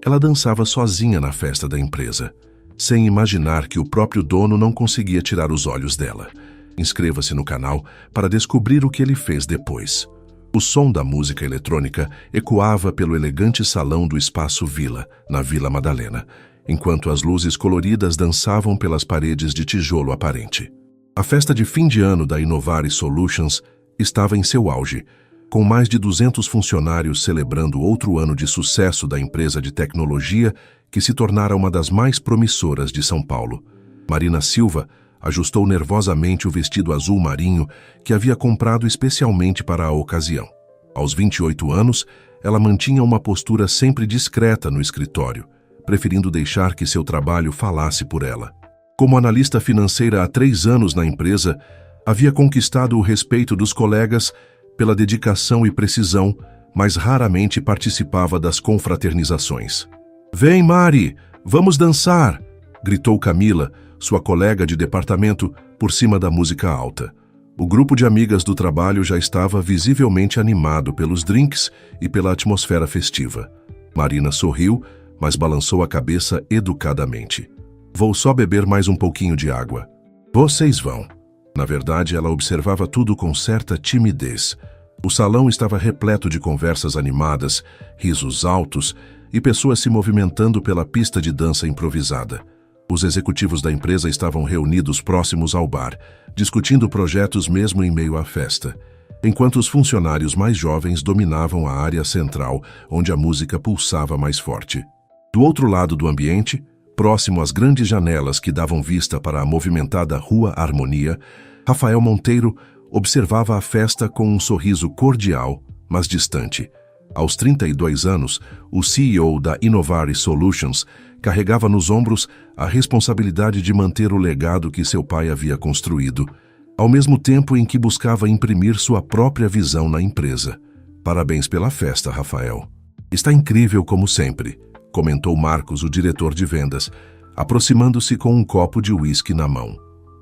Ela dançava sozinha na festa da empresa, sem imaginar que o próprio dono não conseguia tirar os olhos dela. Inscreva-se no canal para descobrir o que ele fez depois. O som da música eletrônica ecoava pelo elegante salão do Espaço Vila, na Vila Madalena, enquanto as luzes coloridas dançavam pelas paredes de tijolo aparente. A festa de fim de ano da Innovari Solutions estava em seu auge, com mais de 200 funcionários celebrando outro ano de sucesso da empresa de tecnologia que se tornara uma das mais promissoras de São Paulo. Marina Silva ajustou nervosamente o vestido azul marinho que havia comprado especialmente para a ocasião. Aos 28 anos, ela mantinha uma postura sempre discreta no escritório, preferindo deixar que seu trabalho falasse por ela. Como analista financeira há 3 anos na empresa, havia conquistado o respeito dos colegas pela dedicação e precisão, mas raramente participava das confraternizações. "Vem, Mari, vamos dançar!" gritou Camila, sua colega de departamento, por cima da música alta. O grupo de amigas do trabalho já estava visivelmente animado pelos drinks e pela atmosfera festiva. Marina sorriu, mas balançou a cabeça educadamente. "Vou só beber mais um pouquinho de água." "Vocês vão." Na verdade, ela observava tudo com certa timidez. O salão estava repleto de conversas animadas, risos altos e pessoas se movimentando pela pista de dança improvisada. Os executivos da empresa estavam reunidos próximos ao bar, discutindo projetos mesmo em meio à festa, enquanto os funcionários mais jovens dominavam a área central, onde a música pulsava mais forte. Do outro lado do ambiente, próximo às grandes janelas que davam vista para a movimentada Rua Harmonia, Rafael Monteiro observava a festa com um sorriso cordial, mas distante. Aos 32 anos, o CEO da Innovari Solutions carregava nos ombros a responsabilidade de manter o legado que seu pai havia construído, ao mesmo tempo em que buscava imprimir sua própria visão na empresa. "Parabéns pela festa, Rafael. Está incrível como sempre", comentou Marcos, o diretor de vendas, aproximando-se com um copo de uísque na mão.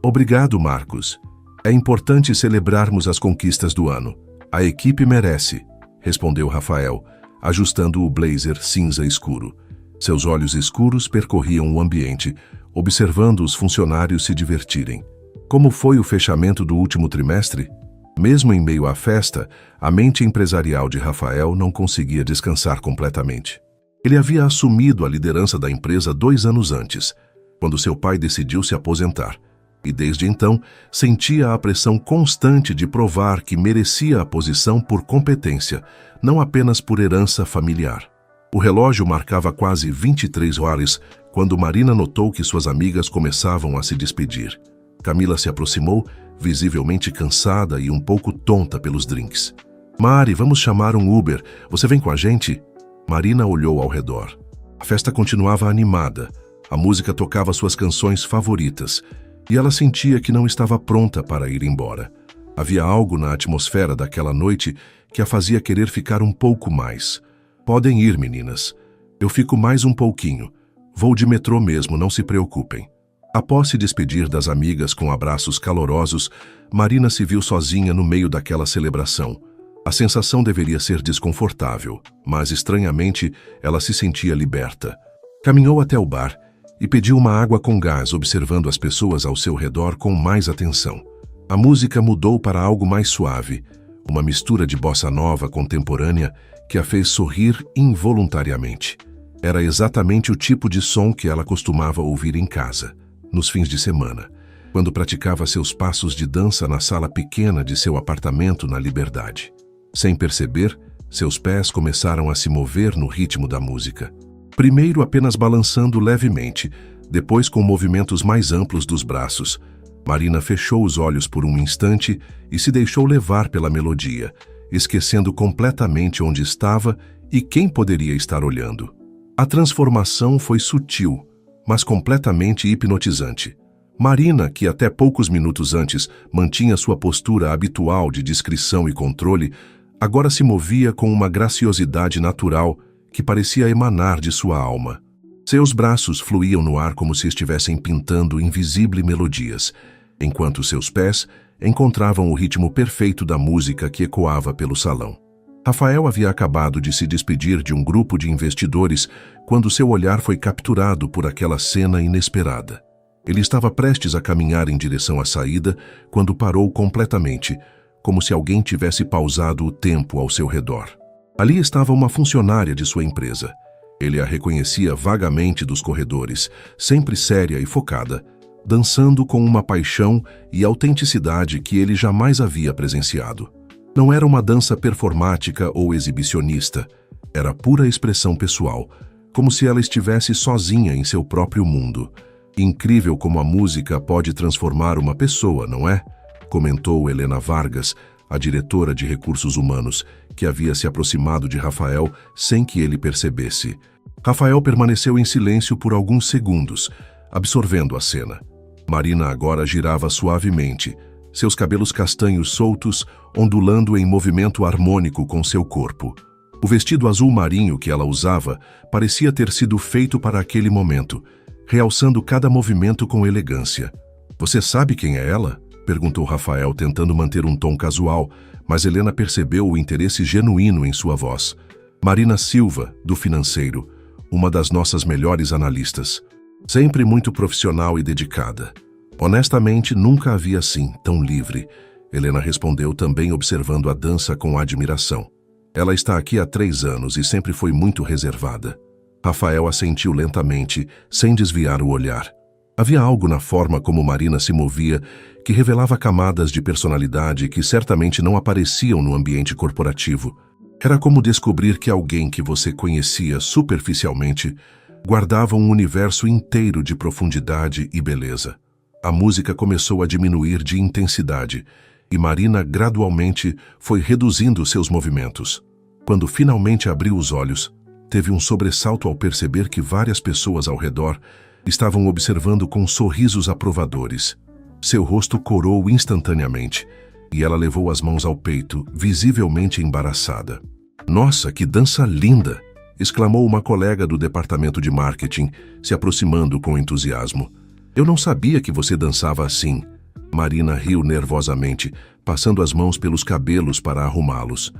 "Obrigado, Marcos. É importante celebrarmos as conquistas do ano. A equipe merece", respondeu Rafael, ajustando o blazer cinza escuro. Seus olhos escuros percorriam o ambiente, observando os funcionários se divertirem. Como foi o fechamento do último trimestre? Mesmo em meio à festa, a mente empresarial de Rafael não conseguia descansar completamente. Ele havia assumido a liderança da empresa 2 anos antes, quando seu pai decidiu se aposentar, e desde então sentia a pressão constante de provar que merecia a posição por competência, não apenas por herança familiar. O relógio marcava quase 23 horas quando Marina notou que suas amigas começavam a se despedir. Camila se aproximou, visivelmente cansada e um pouco tonta pelos drinks. "Mari, vamos chamar um Uber. Você vem com a gente?" Marina olhou ao redor. A festa continuava animada. A música tocava suas canções favoritas, e ela sentia que não estava pronta para ir embora. Havia algo na atmosfera daquela noite que a fazia querer ficar um pouco mais. "Podem ir, meninas. Eu fico mais um pouquinho. Vou de metrô mesmo, não se preocupem." Após se despedir das amigas com abraços calorosos, Marina se viu sozinha no meio daquela celebração. A sensação deveria ser desconfortável, mas estranhamente ela se sentia liberta. Caminhou até o bar e pediu uma água com gás, observando as pessoas ao seu redor com mais atenção. A música mudou para algo mais suave, uma mistura de bossa nova contemporânea que a fez sorrir involuntariamente. Era exatamente o tipo de som que ela costumava ouvir em casa, nos fins de semana, quando praticava seus passos de dança na sala pequena de seu apartamento na Liberdade. Sem perceber, seus pés começaram a se mover no ritmo da música. Primeiro apenas balançando levemente, depois com movimentos mais amplos dos braços. Marina fechou os olhos por um instante e se deixou levar pela melodia, esquecendo completamente onde estava e quem poderia estar olhando. A transformação foi sutil, mas completamente hipnotizante. Marina, que até poucos minutos antes mantinha sua postura habitual de discrição e controle, agora se movia com uma graciosidade natural que parecia emanar de sua alma. Seus braços fluíam no ar como se estivessem pintando invisíveis melodias, enquanto seus pés encontravam o ritmo perfeito da música que ecoava pelo salão. Rafael havia acabado de se despedir de um grupo de investidores quando seu olhar foi capturado por aquela cena inesperada. Ele estava prestes a caminhar em direção à saída quando parou completamente, como se alguém tivesse pausado o tempo ao seu redor. Ali estava uma funcionária de sua empresa. Ele a reconhecia vagamente dos corredores, sempre séria e focada, dançando com uma paixão e autenticidade que ele jamais havia presenciado. Não era uma dança performática ou exibicionista, era pura expressão pessoal, como se ela estivesse sozinha em seu próprio mundo. Incrível como a música pode transformar uma pessoa, não é? Comentou Helena Vargas, a diretora de recursos humanos, que havia se aproximado de Rafael sem que ele percebesse. Rafael permaneceu em silêncio por alguns segundos, absorvendo a cena. Marina agora girava suavemente, seus cabelos castanhos soltos ondulando em movimento harmônico com seu corpo. O vestido azul marinho que ela usava parecia ter sido feito para aquele momento, realçando cada movimento com elegância. "Você sabe quem é ela?" perguntou Rafael, tentando manter um tom casual, mas Helena percebeu o interesse genuíno em sua voz. "Marina Silva, do Financeiro, uma das nossas melhores analistas. Sempre muito profissional e dedicada. Honestamente, nunca a vi assim, tão livre." Helena respondeu, também observando a dança com admiração. "Ela está aqui há 3 anos e sempre foi muito reservada." Rafael assentiu lentamente, sem desviar o olhar. Havia algo na forma como Marina se movia que revelava camadas de personalidade que certamente não apareciam no ambiente corporativo. Era como descobrir que alguém que você conhecia superficialmente guardava um universo inteiro de profundidade e beleza. A música começou a diminuir de intensidade e Marina gradualmente foi reduzindo seus movimentos. Quando finalmente abriu os olhos, teve um sobressalto ao perceber que várias pessoas ao redor estavam observando com sorrisos aprovadores. Seu rosto corou instantaneamente e ela levou as mãos ao peito, visivelmente embaraçada. "Nossa, que dança linda!" exclamou uma colega do departamento de marketing, se aproximando com entusiasmo. "Eu não sabia que você dançava assim." Marina riu nervosamente, passando as mãos pelos cabelos para arrumá-los.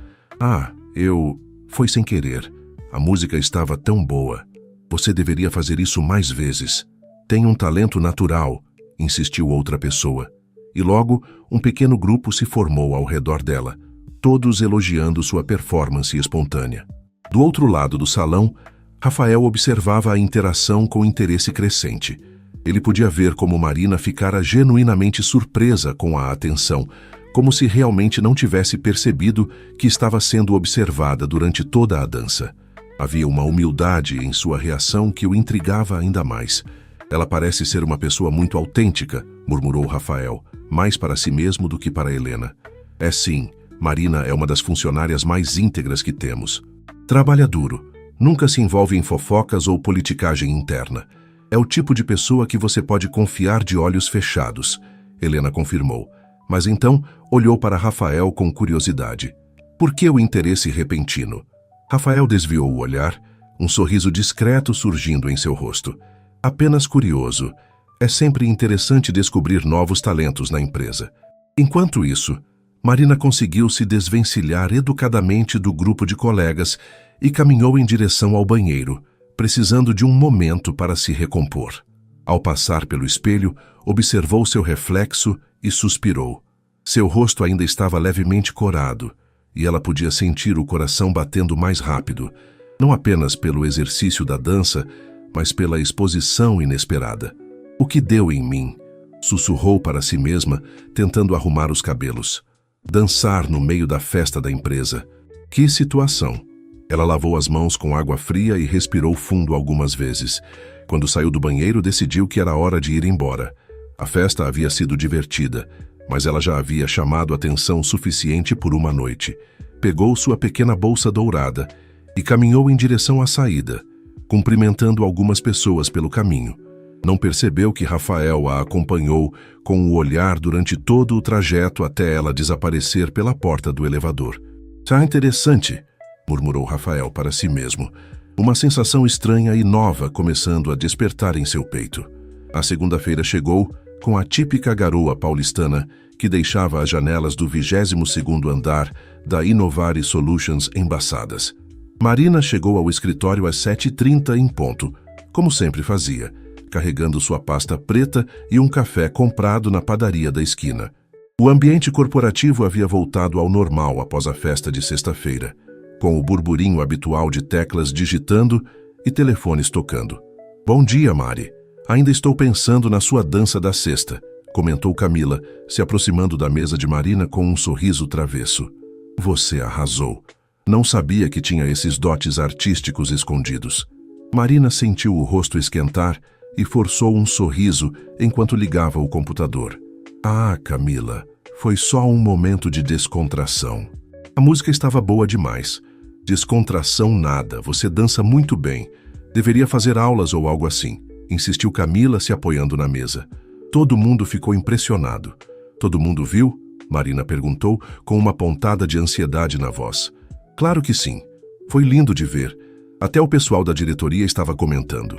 Foi sem querer. A música estava tão boa. Você deveria fazer isso mais vezes. Tem um talento natural", insistiu outra pessoa. E logo, um pequeno grupo se formou ao redor dela, todos elogiando sua performance espontânea. Do outro lado do salão, Rafael observava a interação com interesse crescente. Ele podia ver como Marina ficara genuinamente surpresa com a atenção, como se realmente não tivesse percebido que estava sendo observada durante toda a dança. Havia uma humildade em sua reação que o intrigava ainda mais. "Ela parece ser uma pessoa muito autêntica", murmurou Rafael, mais para si mesmo do que para Helena. "É sim, Marina é uma das funcionárias mais íntegras que temos. Trabalha duro, nunca se envolve em fofocas ou politicagem interna. É o tipo de pessoa que você pode confiar de olhos fechados", Helena confirmou, mas então olhou para Rafael com curiosidade. "Por que o interesse repentino?" Rafael desviou o olhar, um sorriso discreto surgindo em seu rosto. "Apenas curioso. É sempre interessante descobrir novos talentos na empresa." Enquanto isso, Marina conseguiu se desvencilhar educadamente do grupo de colegas e caminhou em direção ao banheiro, precisando de um momento para se recompor. Ao passar pelo espelho, observou seu reflexo e suspirou. Seu rosto ainda estava levemente corado, e ela podia sentir o coração batendo mais rápido, não apenas pelo exercício da dança, mas pela exposição inesperada. "O que deu em mim?" sussurrou para si mesma, tentando arrumar os cabelos. Dançar no meio da festa da empresa. Que situação! Ela lavou as mãos com água fria e respirou fundo algumas vezes. Quando saiu do banheiro, decidiu que era hora de ir embora. A festa havia sido divertida, mas ela já havia chamado atenção suficiente por uma noite. Pegou sua pequena bolsa dourada e caminhou em direção à saída, cumprimentando algumas pessoas pelo caminho. Não percebeu que Rafael a acompanhou com o olhar durante todo o trajeto até ela desaparecer pela porta do elevador. "Tá interessante", murmurou Rafael para si mesmo, uma sensação estranha e nova começando a despertar em seu peito. A segunda-feira chegou com a típica garoa paulistana que deixava as janelas do 22º andar da Innovare Solutions Embaçadas. Marina chegou ao escritório às 7h30 em ponto, como sempre fazia, carregando sua pasta preta e um café comprado na padaria da esquina. O ambiente corporativo havia voltado ao normal após a festa de sexta-feira, com o burburinho habitual de teclas digitando e telefones tocando. "Bom dia, Mari. Ainda estou pensando na sua dança da sexta", comentou Camila, se aproximando da mesa de Marina com um sorriso travesso. "Você arrasou. Não sabia que tinha esses dotes artísticos escondidos." Marina sentiu o rosto esquentar e forçou um sorriso enquanto ligava o computador. "Ah, Camila, foi só um momento de descontração." A música estava boa demais. "Descontração nada, você dança muito bem. Deveria fazer aulas ou algo assim", insistiu Camila, se apoiando na mesa. Todo mundo ficou impressionado. "Todo mundo viu?" Marina perguntou, com uma pontada de ansiedade na voz. "Claro que sim. Foi lindo de ver. Até o pessoal da diretoria estava comentando."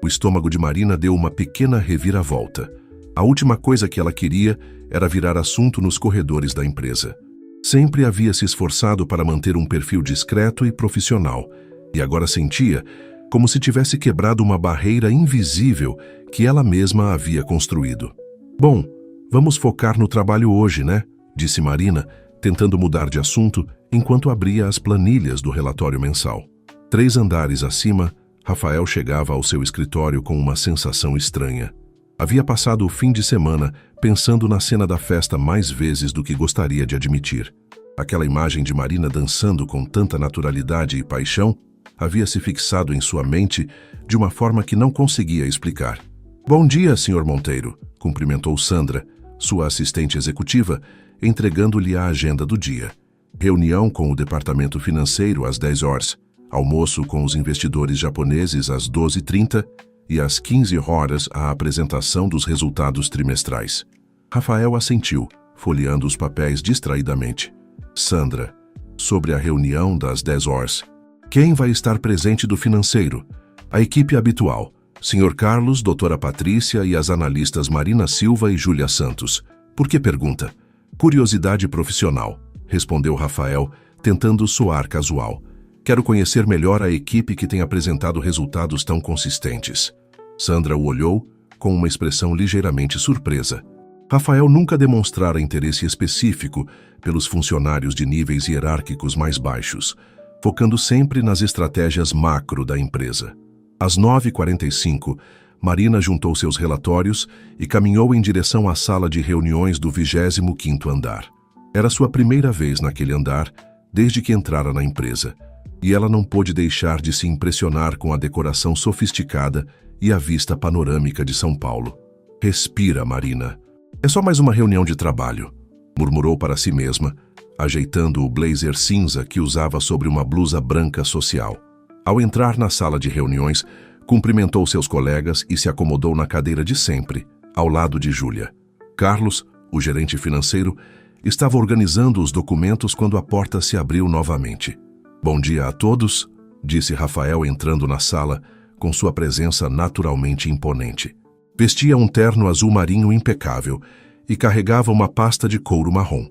O estômago de Marina deu uma pequena reviravolta. A última coisa que ela queria era virar assunto nos corredores da empresa. Sempre havia se esforçado para manter um perfil discreto e profissional, e agora sentia como se tivesse quebrado uma barreira invisível que ela mesma havia construído. "Bom, vamos focar no trabalho hoje, né?", disse Marina, tentando mudar de assunto enquanto abria as planilhas do relatório mensal. 3 andares acima, Rafael chegava ao seu escritório com uma sensação estranha. Havia passado o fim de semana pensando na cena da festa mais vezes do que gostaria de admitir. Aquela imagem de Marina dançando com tanta naturalidade e paixão havia se fixado em sua mente de uma forma que não conseguia explicar. "Bom dia, Sr. Monteiro", cumprimentou Sandra, sua assistente executiva, entregando-lhe a agenda do dia. Reunião com o departamento financeiro às 10 horas, almoço com os investidores japoneses às 12h30 e às 15 horas a apresentação dos resultados trimestrais. Rafael assentiu, folheando os papéis distraidamente. "Sandra, sobre a reunião das 10 horas, quem vai estar presente do financeiro?" "A equipe habitual, Sr. Carlos, Doutora Patrícia e as analistas Marina Silva e Júlia Santos." "Por que pergunta?" "Curiosidade profissional", respondeu Rafael, tentando soar casual. "Quero conhecer melhor a equipe que tem apresentado resultados tão consistentes." Sandra o olhou com uma expressão ligeiramente surpresa. Rafael nunca demonstrara interesse específico pelos funcionários de níveis hierárquicos mais baixos, focando sempre nas estratégias macro da empresa. Às 9h45, Marina juntou seus relatórios e caminhou em direção à sala de reuniões do 25º andar. Era sua primeira vez naquele andar desde que entrara na empresa, e ela não pôde deixar de se impressionar com a decoração sofisticada e a vista panorâmica de São Paulo. "Respira, Marina. É só mais uma reunião de trabalho", murmurou para si mesma, ajeitando o blazer cinza que usava sobre uma blusa branca social. Ao entrar na sala de reuniões, cumprimentou seus colegas e se acomodou na cadeira de sempre, ao lado de Júlia. Carlos, o gerente financeiro, estava organizando os documentos quando a porta se abriu novamente. "Bom dia a todos", disse Rafael entrando na sala, com sua presença naturalmente imponente. Vestia um terno azul marinho impecável e carregava uma pasta de couro marrom.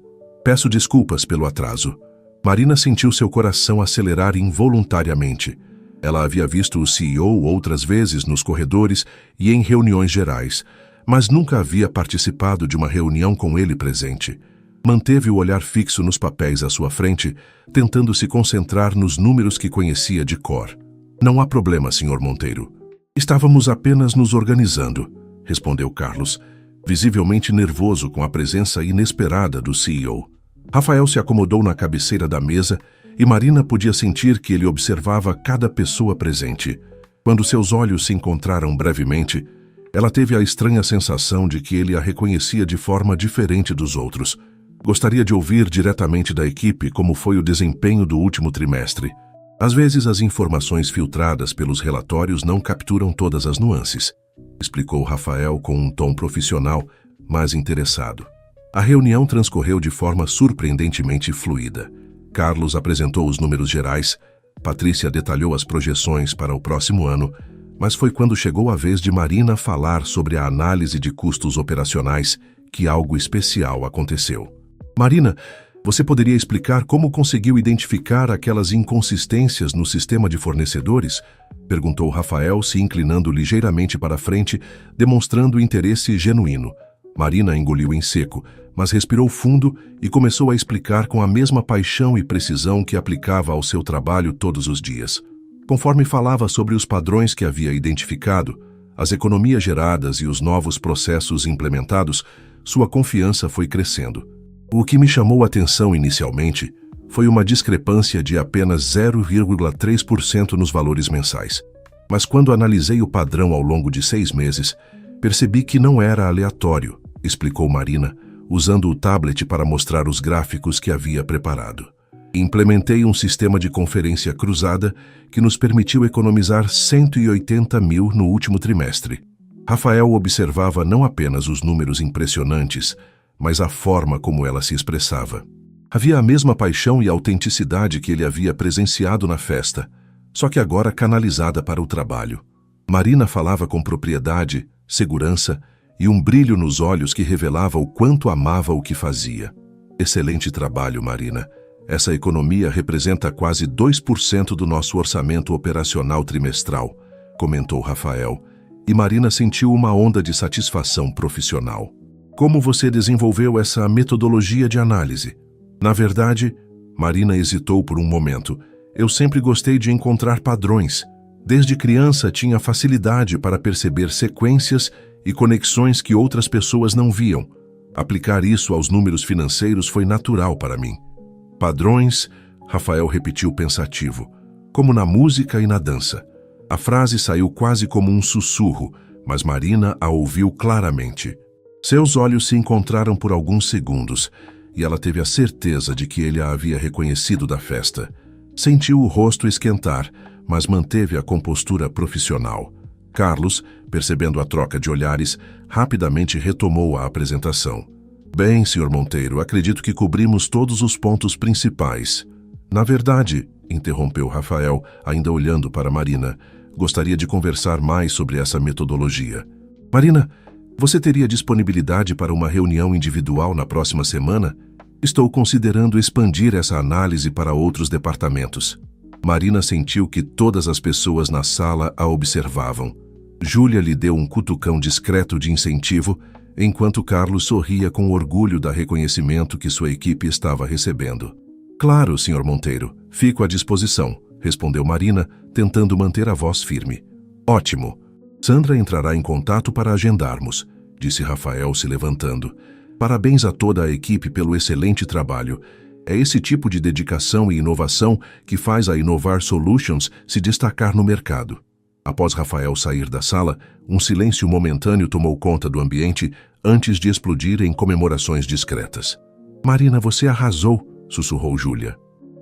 "Peço desculpas pelo atraso." Marina sentiu seu coração acelerar involuntariamente. Ela havia visto o CEO outras vezes nos corredores e em reuniões gerais, mas nunca havia participado de uma reunião com ele presente. Manteve o olhar fixo nos papéis à sua frente, tentando se concentrar nos números que conhecia de cor. "Não há problema, Sr. Monteiro. Estávamos apenas nos organizando", respondeu Carlos, visivelmente nervoso com a presença inesperada do CEO. Rafael se acomodou na cabeceira da mesa e Marina podia sentir que ele observava cada pessoa presente. Quando seus olhos se encontraram brevemente, ela teve a estranha sensação de que ele a reconhecia de forma diferente dos outros. Gostaria de ouvir diretamente da equipe como foi o desempenho do último trimestre. Às vezes as informações filtradas pelos relatórios não capturam todas as nuances, explicou Rafael com um tom profissional, mas interessado. A reunião transcorreu de forma surpreendentemente fluida. Carlos apresentou os números gerais, Patrícia detalhou as projeções para o próximo ano, mas foi quando chegou a vez de Marina falar sobre a análise de custos operacionais que algo especial aconteceu. "Marina, Você poderia explicar como conseguiu identificar aquelas inconsistências no sistema de fornecedores? Perguntou Rafael, se inclinando ligeiramente para a frente, demonstrando interesse genuíno. Marina engoliu em seco, mas respirou fundo e começou a explicar com a mesma paixão e precisão que aplicava ao seu trabalho todos os dias. Conforme falava sobre os padrões que havia identificado, as economias geradas e os novos processos implementados, sua confiança foi crescendo. O que me chamou a atenção inicialmente foi uma discrepância de apenas 0,3% nos valores mensais. Mas quando analisei o padrão ao longo de 6 meses, percebi que não era aleatório, explicou Marina, usando o tablet para mostrar os gráficos que havia preparado. Implementei um sistema de conferência cruzada que nos permitiu economizar 180 mil no último trimestre. Rafael observava não apenas os números impressionantes, mas a forma como ela se expressava. Havia a mesma paixão e autenticidade que ele havia presenciado na festa, só que agora canalizada para o trabalho. Marina falava com propriedade, segurança e um brilho nos olhos que revelava o quanto amava o que fazia. Excelente trabalho, Marina. Essa economia representa quase 2% do nosso orçamento operacional trimestral, comentou Rafael, e Marina sentiu uma onda de satisfação profissional. Como você desenvolveu essa metodologia de análise? Na verdade, Marina hesitou por um momento. Eu sempre gostei de encontrar padrões. Desde criança tinha facilidade para perceber sequências e conexões que outras pessoas não viam. Aplicar isso aos números financeiros foi natural para mim. Padrões, Rafael repetiu pensativo, como na música e na dança. A frase saiu quase como um sussurro, mas Marina a ouviu claramente. Seus olhos se encontraram por alguns segundos e ela teve a certeza de que ele a havia reconhecido da festa. Sentiu o rosto esquentar, mas manteve a compostura profissional. Carlos, percebendo a troca de olhares, rapidamente retomou a apresentação. Bem, Sr. Monteiro, acredito que cobrimos todos os pontos principais. Na verdade, interrompeu Rafael, ainda olhando para Marina, gostaria de conversar mais sobre essa metodologia. Marina, você teria disponibilidade para uma reunião individual na próxima semana? Estou considerando expandir essa análise para outros departamentos. Marina sentiu que todas as pessoas na sala a observavam. Júlia lhe deu um cutucão discreto de incentivo, enquanto Carlos sorria com orgulho do reconhecimento que sua equipe estava recebendo. Claro, Sr. Monteiro, fico à disposição, respondeu Marina, tentando manter a voz firme. Ótimo. Sandra entrará em contato para agendarmos, disse Rafael se levantando. Parabéns a toda a equipe pelo excelente trabalho. É esse tipo de dedicação e inovação que faz a Inovar Solutions se destacar no mercado. Após Rafael sair da sala, um silêncio momentâneo tomou conta do ambiente antes de explodir em comemorações discretas. Marina, você arrasou, sussurrou Júlia.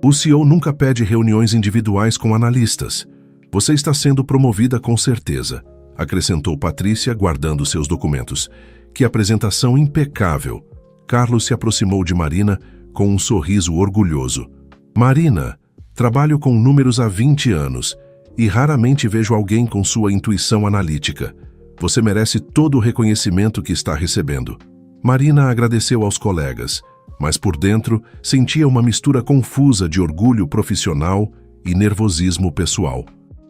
O CEO nunca pede reuniões individuais com analistas. Você está sendo promovida com certeza, acrescentou Patrícia, guardando seus documentos. Que apresentação impecável. Carlos se aproximou de Marina com um sorriso orgulhoso. Marina, trabalho com números há 20 anos e raramente vejo alguém com sua intuição analítica. Você merece todo o reconhecimento que está recebendo. Marina agradeceu aos colegas, mas por dentro sentia uma mistura confusa de orgulho profissional e nervosismo pessoal.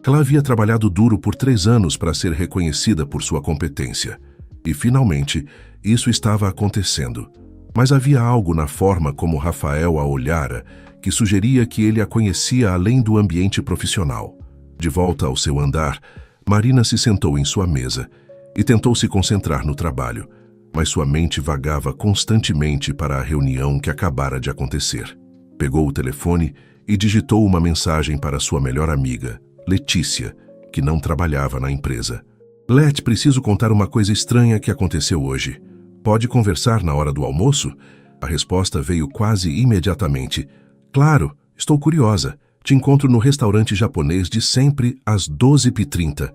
Ela havia trabalhado duro por 3 anos para ser reconhecida por sua competência. E, finalmente, isso estava acontecendo. Mas havia algo na forma como Rafael a olhara que sugeria que ele a conhecia além do ambiente profissional. De volta ao seu andar, Marina se sentou em sua mesa e tentou se concentrar no trabalho, mas sua mente vagava constantemente para a reunião que acabara de acontecer. Pegou o telefone e digitou uma mensagem para sua melhor amiga, Letícia, que não trabalhava na empresa. Let, preciso contar uma coisa estranha que aconteceu hoje. Pode conversar na hora do almoço? A resposta veio quase imediatamente. Claro, estou curiosa. Te encontro no restaurante japonês de sempre às 12h30.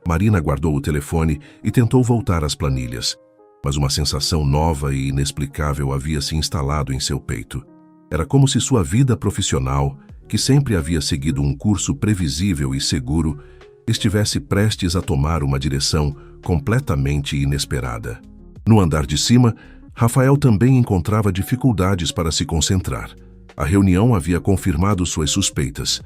Marina guardou o telefone e tentou voltar às planilhas. Mas uma sensação nova e inexplicável havia se instalado em seu peito. Era como se sua vida profissional, que sempre havia seguido um curso previsível e seguro, estivesse prestes a tomar uma direção completamente inesperada. No andar de cima, Rafael também encontrava dificuldades para se concentrar. A reunião havia confirmado suas suspeitas.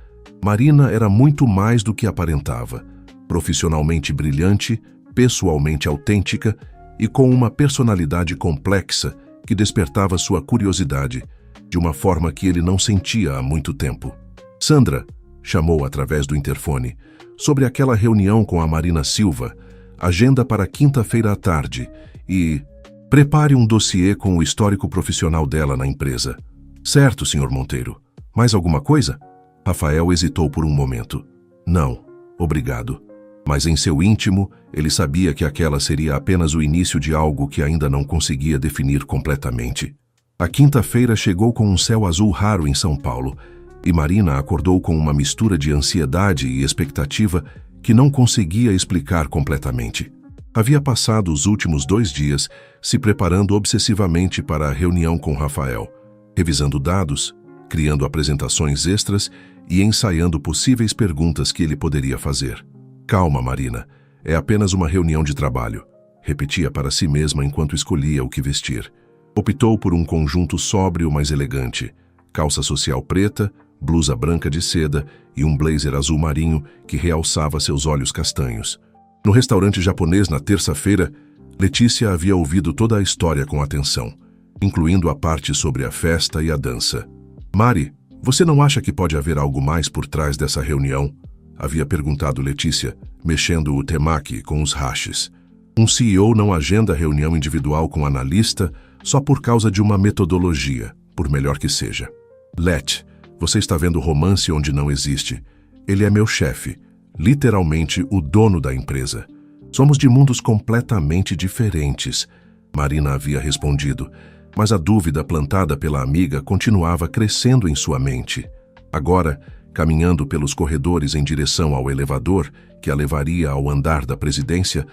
Marina era muito mais do que aparentava. Profissionalmente brilhante, pessoalmente autêntica e com uma personalidade complexa que despertava sua curiosidade, de uma forma que ele não sentia há muito tempo. Sandra, chamou através do interfone, sobre aquela reunião com a Marina Silva, agenda para quinta-feira à tarde e prepare um dossiê com o histórico profissional dela na empresa. Certo, Sr. Monteiro. Mais alguma coisa? Rafael hesitou por um momento. Não, obrigado. Mas em seu íntimo, ele sabia que aquela seria apenas o início de algo que ainda não conseguia definir completamente. A quinta-feira chegou com um céu azul raro em São Paulo, e Marina acordou com uma mistura de ansiedade e expectativa que não conseguia explicar completamente. Havia passado os últimos 2 dias se preparando obsessivamente para a reunião com Rafael, revisando dados, criando apresentações extras e ensaiando possíveis perguntas que ele poderia fazer. Calma, Marina, é apenas uma reunião de trabalho, repetia para si mesma enquanto escolhia o que vestir. Optou por um conjunto sóbrio, mas elegante, calça social preta, blusa branca de seda e um blazer azul marinho que realçava seus olhos castanhos. No restaurante japonês, na terça-feira, Letícia havia ouvido toda a história com atenção, incluindo a parte sobre a festa e a dança. Mari, você não acha que pode haver algo mais por trás dessa reunião? Havia perguntado Letícia, mexendo o temaki com os hashes. Um CEO não agenda reunião individual com analista só por causa de uma metodologia, por melhor que seja. Let, você está vendo romance onde não existe. Ele é meu chefe, literalmente o dono da empresa. Somos de mundos completamente diferentes, Marina havia respondido, mas a dúvida plantada pela amiga continuava crescendo em sua mente. Agora, caminhando pelos corredores em direção ao elevador, que a levaria ao andar da presidência,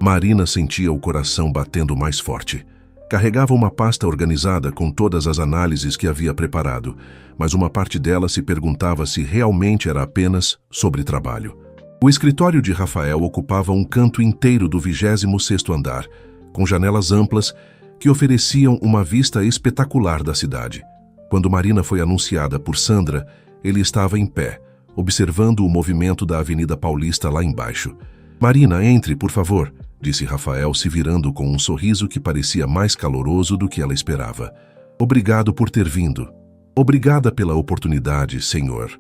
Marina sentia o coração batendo mais forte. Carregava uma pasta organizada com todas as análises que havia preparado, mas uma parte dela se perguntava se realmente era apenas sobre trabalho. O escritório de Rafael ocupava um canto inteiro do 26º andar, com janelas amplas que ofereciam uma vista espetacular da cidade. Quando Marina foi anunciada por Sandra, ele estava em pé, observando o movimento da Avenida Paulista lá embaixo. Marina, entre, por favor, disse Rafael, se virando com um sorriso que parecia mais caloroso do que ela esperava. Obrigado por ter vindo. Obrigada pela oportunidade, senhor.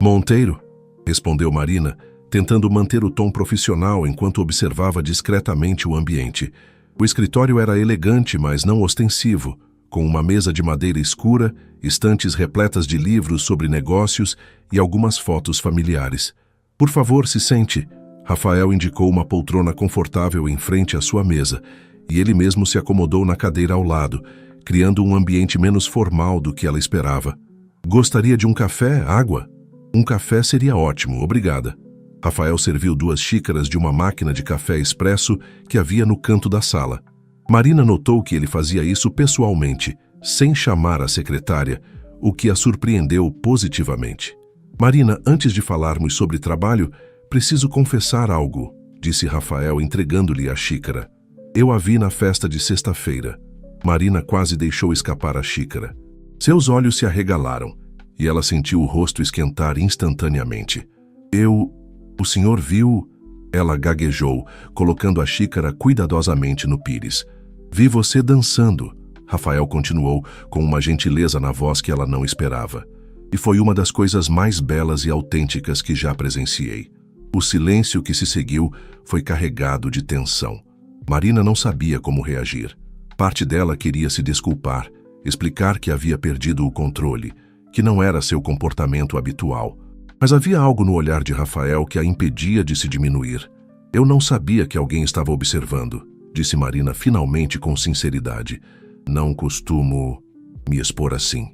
Monteiro, respondeu Marina, tentando manter o tom profissional enquanto observava discretamente o ambiente. O escritório era elegante, mas não ostensivo, com uma mesa de madeira escura, estantes repletas de livros sobre negócios e algumas fotos familiares. Por favor, se sente. Rafael indicou uma poltrona confortável em frente à sua mesa, e ele mesmo se acomodou na cadeira ao lado, criando um ambiente menos formal do que ela esperava. Gostaria de um café, água? Um café seria ótimo, obrigada. Rafael serviu 2 xícaras de uma máquina de café expresso que havia no canto da sala. Marina notou que ele fazia isso pessoalmente, sem chamar a secretária, o que a surpreendeu positivamente. Marina, antes de falarmos sobre trabalho, preciso confessar algo, disse Rafael entregando-lhe a xícara. Eu a vi na festa de sexta-feira. Marina quase deixou escapar a xícara. Seus olhos se arregalaram, e ela sentiu o rosto esquentar instantaneamente. O senhor viu? Ela gaguejou, colocando a xícara cuidadosamente no pires. Vi você dançando, Rafael continuou, com uma gentileza na voz que ela não esperava. E foi uma das coisas mais belas e autênticas que já presenciei. O silêncio que se seguiu foi carregado de tensão. Marina não sabia como reagir. Parte dela queria se desculpar, explicar que havia perdido o controle, que não era seu comportamento habitual. Mas havia algo no olhar de Rafael que a impedia de se diminuir. Eu não sabia que alguém estava observando, disse Marina finalmente com sinceridade. Não costumo me expor assim.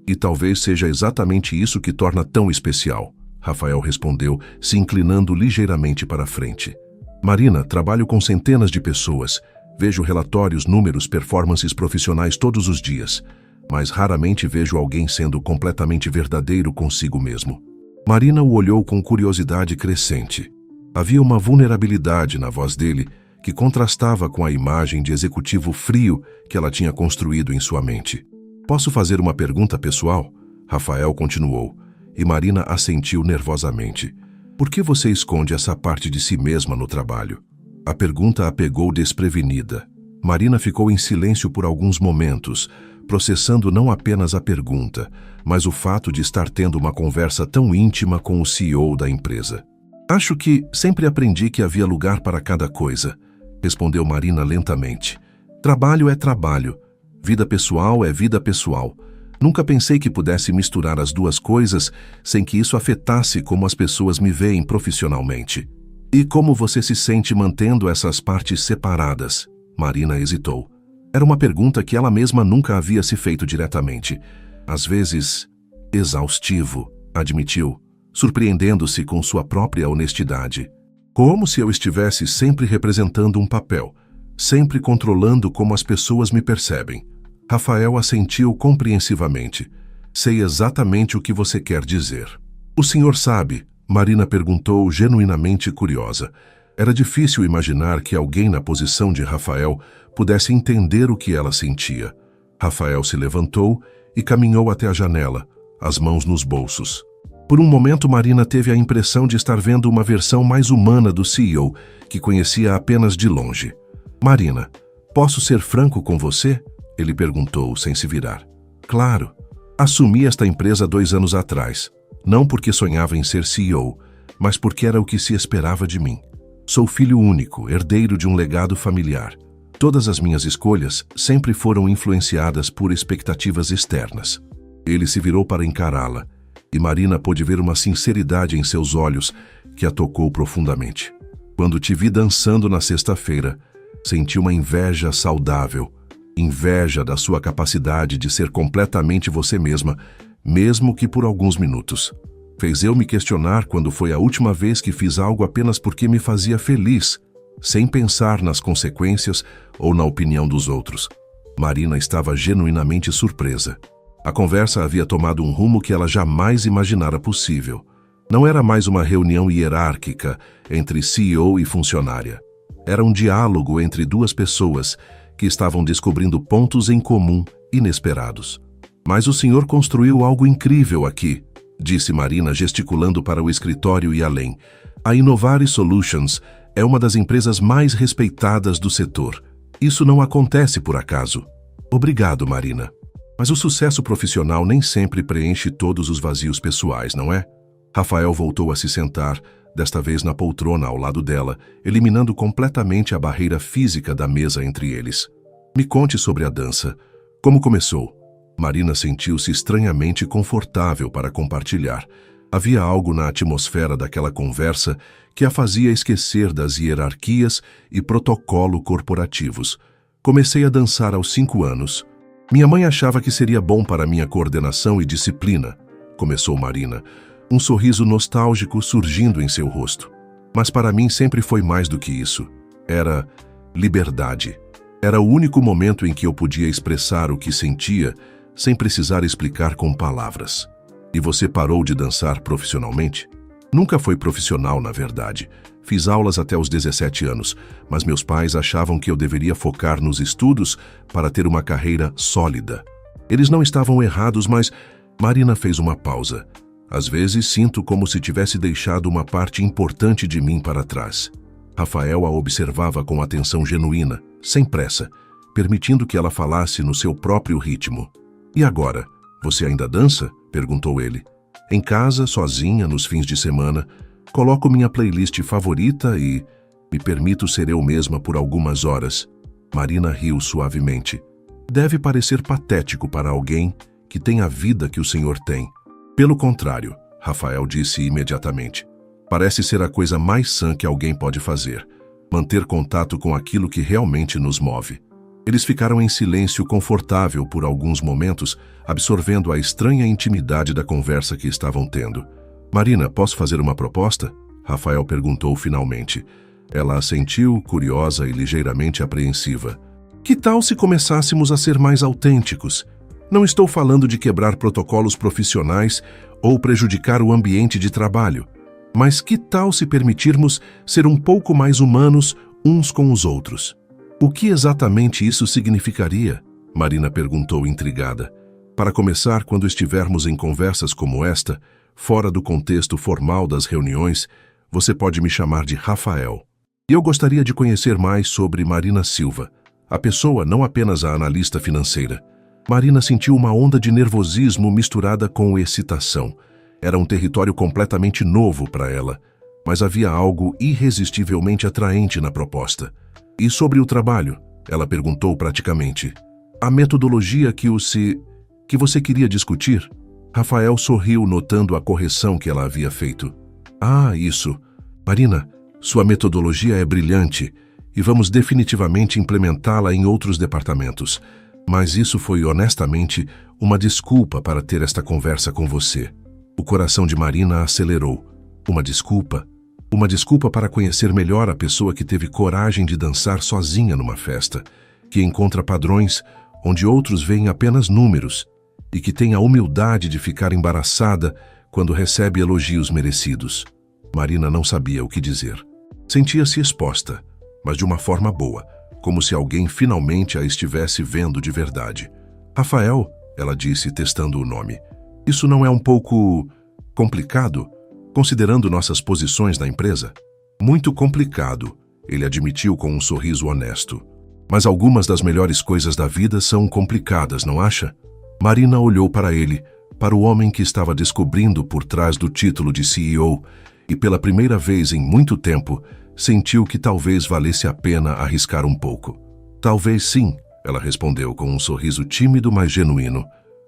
E talvez seja exatamente isso que torna tão especial, Rafael respondeu, se inclinando ligeiramente para a frente. Marina, trabalho com centenas de pessoas. Vejo relatórios, números, performances profissionais todos os dias, mas raramente vejo alguém sendo completamente verdadeiro consigo mesmo. Marina o olhou com curiosidade crescente. Havia uma vulnerabilidade na voz dele que contrastava com a imagem de executivo frio que ela tinha construído em sua mente. Posso fazer uma pergunta pessoal? Rafael continuou, e Marina assentiu nervosamente. Por que você esconde essa parte de si mesma no trabalho? A pergunta a pegou desprevenida. Marina ficou em silêncio por alguns momentos, processando não apenas a pergunta, mas o fato de estar tendo uma conversa tão íntima com o CEO da empresa. Acho que sempre aprendi que havia lugar para cada coisa, respondeu Marina lentamente. Trabalho é trabalho, vida pessoal é vida pessoal. Nunca pensei que pudesse misturar as duas coisas sem que isso afetasse como as pessoas me veem profissionalmente. E como você se sente mantendo essas partes separadas? Marina hesitou. Era uma pergunta que ela mesma nunca havia se feito diretamente. Às vezes, exaustivo, admitiu, surpreendendo-se com sua própria honestidade. Como se eu estivesse sempre representando um papel, sempre controlando como as pessoas me percebem. Rafael assentiu compreensivamente. Sei exatamente o que você quer dizer. O senhor sabe? Marina perguntou, genuinamente curiosa. Era difícil imaginar que alguém na posição de Rafael pudesse entender o que ela sentia. Rafael se levantou e caminhou até a janela, as mãos nos bolsos. Por um momento, Marina teve a impressão de estar vendo uma versão mais humana do CEO, que conhecia apenas de longe. Marina, posso ser franco com você? Ele perguntou, sem se virar. Claro. Assumi esta empresa 2 anos atrás, não porque sonhava em ser CEO, mas porque era o que se esperava de mim. Sou filho único, herdeiro de um legado familiar. Todas as minhas escolhas sempre foram influenciadas por expectativas externas. Ele se virou para encará-la, e Marina pôde ver uma sinceridade em seus olhos que a tocou profundamente. Quando te vi dançando na sexta-feira, senti uma inveja saudável, inveja da sua capacidade de ser completamente você mesma, mesmo que por alguns minutos. Fez eu me questionar quando foi a última vez que fiz algo apenas porque me fazia feliz, sem pensar nas consequências ou na opinião dos outros. Marina estava genuinamente surpresa. A conversa havia tomado um rumo que ela jamais imaginara possível. Não era mais uma reunião hierárquica entre CEO e funcionária. Era um diálogo entre duas pessoas que estavam descobrindo pontos em comum inesperados. Mas o senhor construiu algo incrível aqui, disse Marina, gesticulando para o escritório e além. A Innovari Solutions é uma das empresas mais respeitadas do setor. Isso não acontece por acaso. Obrigado, Marina. Mas o sucesso profissional nem sempre preenche todos os vazios pessoais, não é? Rafael voltou a se sentar, desta vez na poltrona ao lado dela, eliminando completamente a barreira física da mesa entre eles. Me conte sobre a dança. Como começou? Marina sentiu-se estranhamente confortável para compartilhar. Havia algo na atmosfera daquela conversa que a fazia esquecer das hierarquias e protocolo corporativos. Comecei a dançar aos 5 anos. Minha mãe achava que seria bom para minha coordenação e disciplina, começou Marina, um sorriso nostálgico surgindo em seu rosto. Mas para mim sempre foi mais do que isso. Era liberdade. Era o único momento em que eu podia expressar o que sentia sem precisar explicar com palavras. E você parou de dançar profissionalmente? Nunca foi profissional, na verdade. Fiz aulas até os 17 anos, mas meus pais achavam que eu deveria focar nos estudos para ter uma carreira sólida. Eles não estavam errados, mas Marina fez uma pausa. Às vezes sinto como se tivesse deixado uma parte importante de mim para trás. Rafael a observava com atenção genuína, sem pressa, permitindo que ela falasse no seu próprio ritmo. E agora, você ainda dança? Perguntou ele. Em casa, sozinha, nos fins de semana, coloco minha playlist favorita e me permito ser eu mesma por algumas horas. Marina riu suavemente. Deve parecer patético para alguém que tem a vida que o senhor tem. Pelo contrário, Rafael disse imediatamente. Parece ser a coisa mais sã que alguém pode fazer. Manter contato com aquilo que realmente nos move. Eles ficaram em silêncio confortável por alguns momentos, absorvendo a estranha intimidade da conversa que estavam tendo. Marina, posso fazer uma proposta? Rafael perguntou finalmente. Ela assentiu, curiosa e ligeiramente apreensiva. Que tal se começássemos a ser mais autênticos? Não estou falando de quebrar protocolos profissionais ou prejudicar o ambiente de trabalho. Mas que tal se permitirmos ser um pouco mais humanos uns com os outros. O que exatamente isso significaria? Marina perguntou intrigada. Para começar, quando estivermos em conversas como esta, fora do contexto formal das reuniões, você pode me chamar de Rafael. E eu gostaria de conhecer mais sobre Marina Silva, a pessoa, não apenas a analista financeira. Marina sentiu uma onda de nervosismo misturada com excitação. Era um território completamente novo para ela, mas havia algo irresistivelmente atraente na proposta. E sobre o trabalho? Ela perguntou praticamente. A metodologia que você queria discutir? Rafael sorriu, notando a correção que ela havia feito. Ah, isso. Marina, sua metodologia é brilhante e vamos definitivamente implementá-la em outros departamentos. Mas isso foi, honestamente, uma desculpa para ter esta conversa com você. O coração de Marina acelerou. Uma desculpa? Uma desculpa para conhecer melhor a pessoa que teve coragem de dançar sozinha numa festa, que encontra padrões onde outros veem apenas números e que tem a humildade de ficar embaraçada quando recebe elogios merecidos. Marina não sabia o que dizer. Sentia-se exposta, mas de uma forma boa, como se alguém finalmente a estivesse vendo de verdade. Rafael, ela disse, testando o nome. Isso não é um pouco complicado, considerando nossas posições na empresa? Muito complicado, ele admitiu com um sorriso honesto. Mas algumas das melhores coisas da vida são complicadas, não acha? Marina olhou para ele, para o homem que estava descobrindo por trás do título de CEO, e pela primeira vez em muito tempo, sentiu que talvez valesse a pena arriscar um pouco. Talvez sim, ela respondeu com um sorriso tímido, mas genuíno.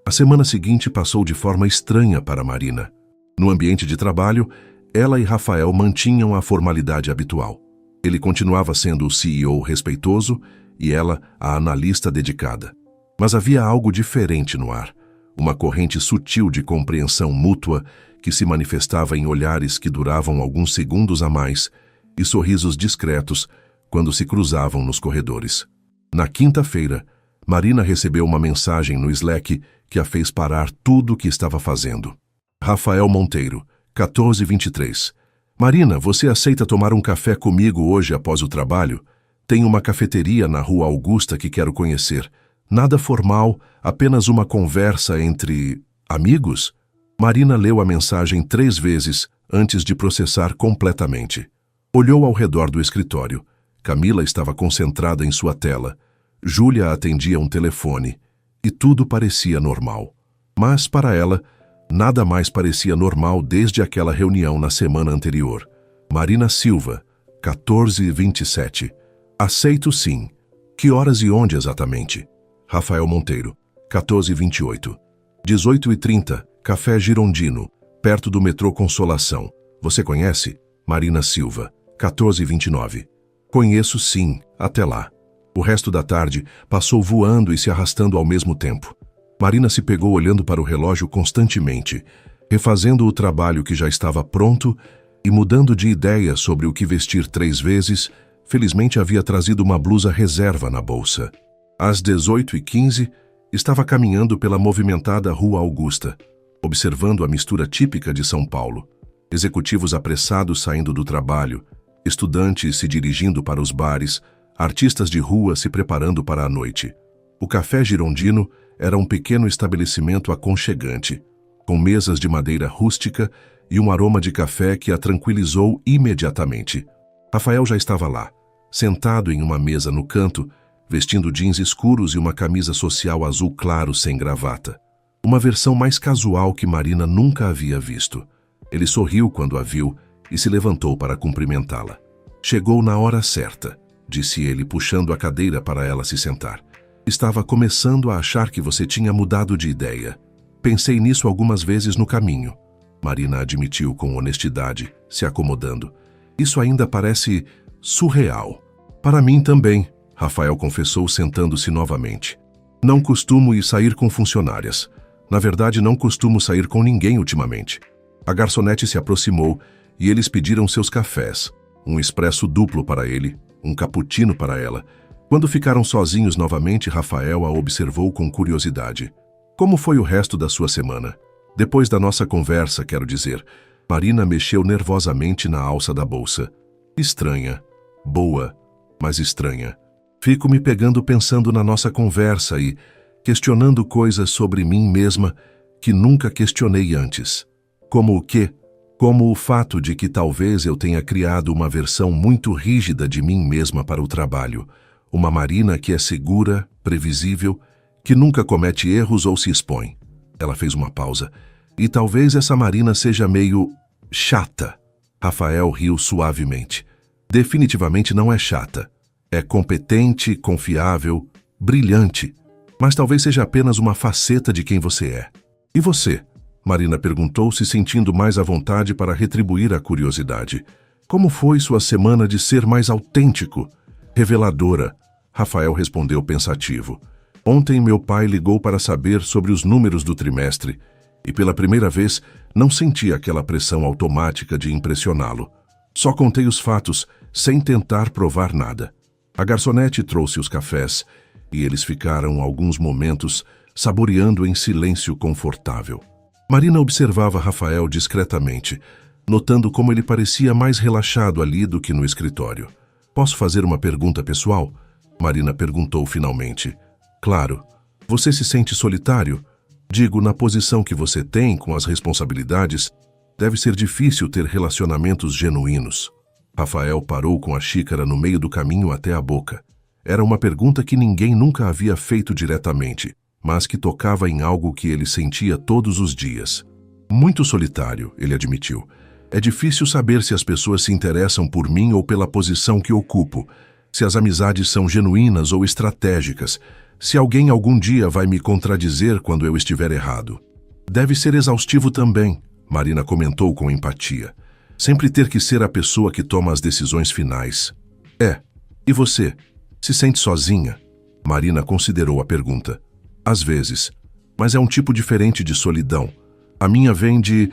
A semana seguinte passou de forma estranha para Marina. No ambiente de trabalho, ela e Rafael mantinham a formalidade habitual. Ele continuava sendo o CEO respeitoso e ela a analista dedicada. Mas havia algo diferente no ar, uma corrente sutil de compreensão mútua que se manifestava em olhares que duravam alguns segundos a mais e sorrisos discretos quando se cruzavam nos corredores. Na quinta-feira, Marina recebeu uma mensagem no Slack que a fez parar tudo o que estava fazendo. Rafael Monteiro, 14h23. Marina, você aceita tomar um café comigo hoje após o trabalho? Tem uma cafeteria na Rua Augusta que quero conhecer. Nada formal, apenas uma conversa entre amigos? Marina leu a mensagem 3 vezes antes de processar completamente. Olhou ao redor do escritório. Camila estava concentrada em sua tela. Júlia atendia um telefone. E tudo parecia normal. Mas, para ela, nada mais parecia normal desde aquela reunião na semana anterior. Marina Silva, 14h27. Aceito sim. Que horas e onde exatamente? Rafael Monteiro, 14h28. 18h30, Café Girondino, perto do metrô Consolação. Você conhece? Marina Silva, 14h29. Conheço sim, até lá. O resto da tarde passou voando e se arrastando ao mesmo tempo. Marina se pegou olhando para o relógio constantemente, refazendo o trabalho que já estava pronto e mudando de ideia sobre o que vestir 3 vezes. Felizmente havia trazido uma blusa reserva na bolsa. Às 18h15, estava caminhando pela movimentada Rua Augusta, observando a mistura típica de São Paulo. Executivos apressados saindo do trabalho, estudantes se dirigindo para os bares, artistas de rua se preparando para a noite. O Café Girondino era um pequeno estabelecimento aconchegante, com mesas de madeira rústica e um aroma de café que a tranquilizou imediatamente. Rafael já estava lá, sentado em uma mesa no canto, vestindo jeans escuros e uma camisa social azul claro sem gravata. Uma versão mais casual que Marina nunca havia visto. Ele sorriu quando a viu e se levantou para cumprimentá-la. Chegou na hora certa, disse ele, puxando a cadeira para ela se sentar. Estava começando a achar que você tinha mudado de ideia. Pensei nisso algumas vezes no caminho. Marina admitiu com honestidade, se acomodando. Isso ainda parece surreal. Para mim também, Rafael confessou, sentando-se novamente. Não costumo ir sair com funcionárias. Na verdade, não costumo sair com ninguém ultimamente. A garçonete se aproximou e eles pediram seus cafés. Um expresso duplo para ele, um cappuccino para ela. Quando ficaram sozinhos novamente, Rafael a observou com curiosidade. Como foi o resto da sua semana? Depois da nossa conversa, quero dizer. Marina mexeu nervosamente na alça da bolsa. Estranha. Boa. mas estranha. Fico me pegando pensando na nossa conversa e questionando coisas sobre mim mesma que nunca questionei antes. Como o quê? Como o fato de que talvez eu tenha criado uma versão muito rígida de mim mesma para o trabalho. Uma Marina que é segura, previsível, que nunca comete erros ou se expõe. Ela fez uma pausa. E talvez essa Marina seja meio chata. Rafael riu suavemente. Definitivamente não é chata. É competente, confiável, brilhante. Mas talvez seja apenas uma faceta de quem você é. E você? Marina perguntou, se sentindo mais à vontade para retribuir a curiosidade. Como foi sua semana de ser mais autêntico? Reveladora. Rafael respondeu pensativo. Ontem meu pai ligou para saber sobre os números do trimestre e pela primeira vez não senti aquela pressão automática de impressioná-lo. Só contei os fatos, sem tentar provar nada. A garçonete trouxe os cafés e eles ficaram alguns momentos saboreando em silêncio confortável. Marina observava Rafael discretamente, notando como ele parecia mais relaxado ali do que no escritório. Posso fazer uma pergunta pessoal? Marina perguntou finalmente. Claro. Você se sente solitário? Digo, na posição que você tem com as responsabilidades, deve ser difícil ter relacionamentos genuínos. Rafael parou com a xícara no meio do caminho até a boca. Era uma pergunta que ninguém nunca havia feito diretamente, mas que tocava em algo que ele sentia todos os dias. Muito solitário, ele admitiu. É difícil saber se as pessoas se interessam por mim ou pela posição que ocupo, se as amizades são genuínas ou estratégicas, se alguém algum dia vai me contradizer quando eu estiver errado. Deve ser exaustivo também, Marina comentou com empatia. Sempre ter que ser a pessoa que toma as decisões finais. É. E você? Se sente sozinha? Marina considerou a pergunta. Às vezes. Mas é um tipo diferente de solidão. A minha vem de